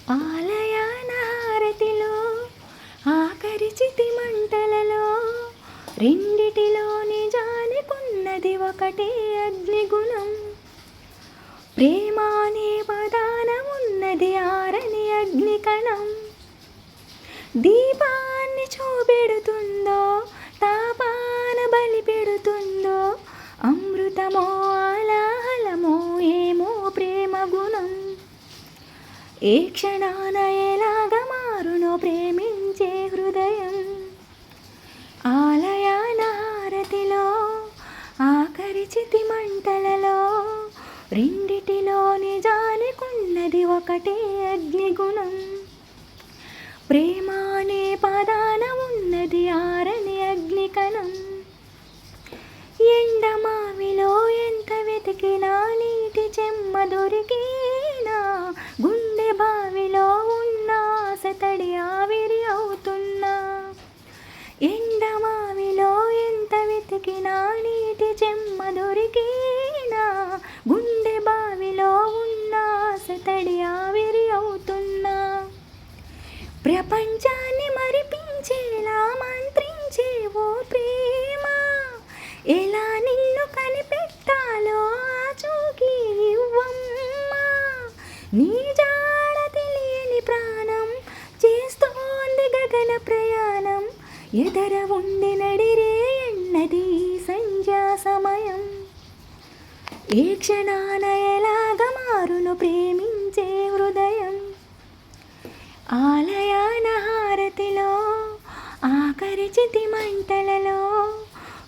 ఆలయాన హారతిలో ఆఖరి చితి మంటలలో రెండిటిలో నిజానికున్నది ఒకటే అగ్నిగుణం. ప్రేమ అనే పదాన ఉన్నది ఆరని అగ్నికణం. దీపాన్ని చూపెడుతుందో తాపాన బలి పెడుతుందో అమృతమో ఆలాహలమో ఏమో ప్రేమ గుణం. ఏ క్షణాన ఎలాగ మారునో ప్రేమించే హృదయం. ఆలయాన హారతిలో ఆఖరి చితి మంటలలో రెండిటిలో నిజానికున్నది ఒకటే అగ్నిగుణం. ప్రేమ అనే పదాన ఉన్నది ఆరని అగ్నికణం. ఎండమావిలో ఎంత వెతికినా నీటి చెమ్మ దొరికినా గుండె బావిలో ఉన్న ఆశతడి ఆవిరి అవుతున్నా. ఎండమావిలో ఎంత వెతికినా నీటి చెమ్మ దొరికినా గుండె బావిలో ఉన్న ఆశతడి ఆవిరి అవుతున్నా. ప్రపంచాన్ని మరిపించేలా మంత్రించేవో ప్రేమ, ఎలా నిన్ను కనిపెట్టాలో ఆచూకీ ఇవ్వమ్మా. నీ జాడ తెలియని ప్రాణం చేస్తోంది గగన ప్రయాణం. ఎదర ఉండి నడిరే ఎన్నది సంధ్యా సమయం. ఏ క్షణాన ఎలాగ మారును ప్రేమించే హృదయం. ఆలయాన హారతిలో ఆఖరి చితి మంటలలో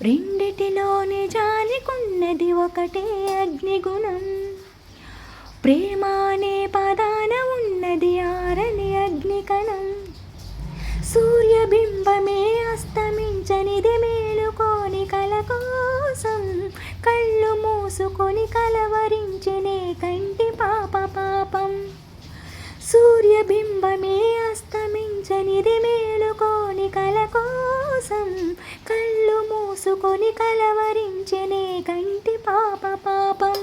రెండిటిలో నిజానికున్నది ఒకటే అగ్నిగుణం. ప్రేమ అనే పదాన ఉన్నది ఆరని అగ్నికణం. సూర్యబింబమే అస్తమించనిది మేలుకోని కల కోసం కళ్ళు మూసుకొని కలవరించినే కంటి పాప పాపం. సూర్యబింబమే అస్తమించనిది మేలుకోని కల కోసం కళ్ళు మూసుకొని కలవరించనే కంటి పాప పాపం.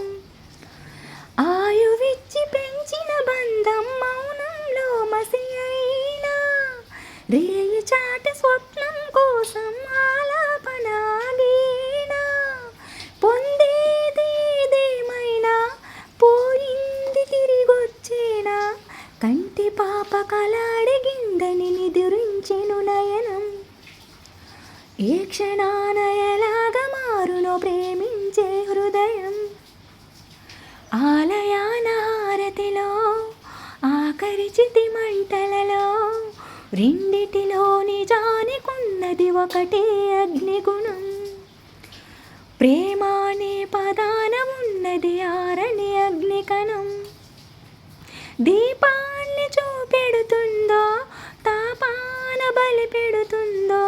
ఆయువిచ్చి పెంచిన బంధం మౌనంలో మసి అయినా రేయి చాట స్వప్నం కోసం ఆలాపన ఆగేనా. పొందేది ఏదేమైనా పోయింది తిరిగొచ్చేనా. కంటి పాప కలాడిగిందని నిదురించెను నయనం. ఏ క్షణాన ఎలాగ మారునో ప్రేమించే హృదయం. ఆలయాన హారతిలో ఆఖరి చితి మంటలలో రెండిటిలో నిజానికున్నది ఒకటే అగ్నిగుణం. ప్రేమ అనే పదాన ఉన్నది ఆరని అగ్నికణం. దీపాన్ని చూపెడుతుందో తాపాన బలి పెడుతుందో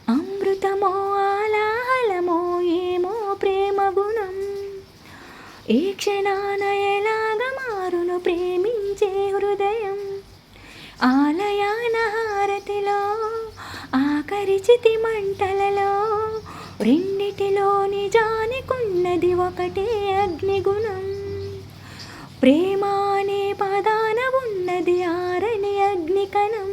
అమృతమో ఆలాహలమో ఏమో ప్రేమ గుణం. ఏ క్షణాన ఎలాగ మారును ప్రేమించే హృదయం. ఆలయాన హారతిలో ఆఖరి చితి మంటలలో రెండిటిలో నిజానికున్నది ఒకటే అగ్నిగుణం. ప్రేమ అనే పదాన ఉన్నది ఆరని అగ్నికణం.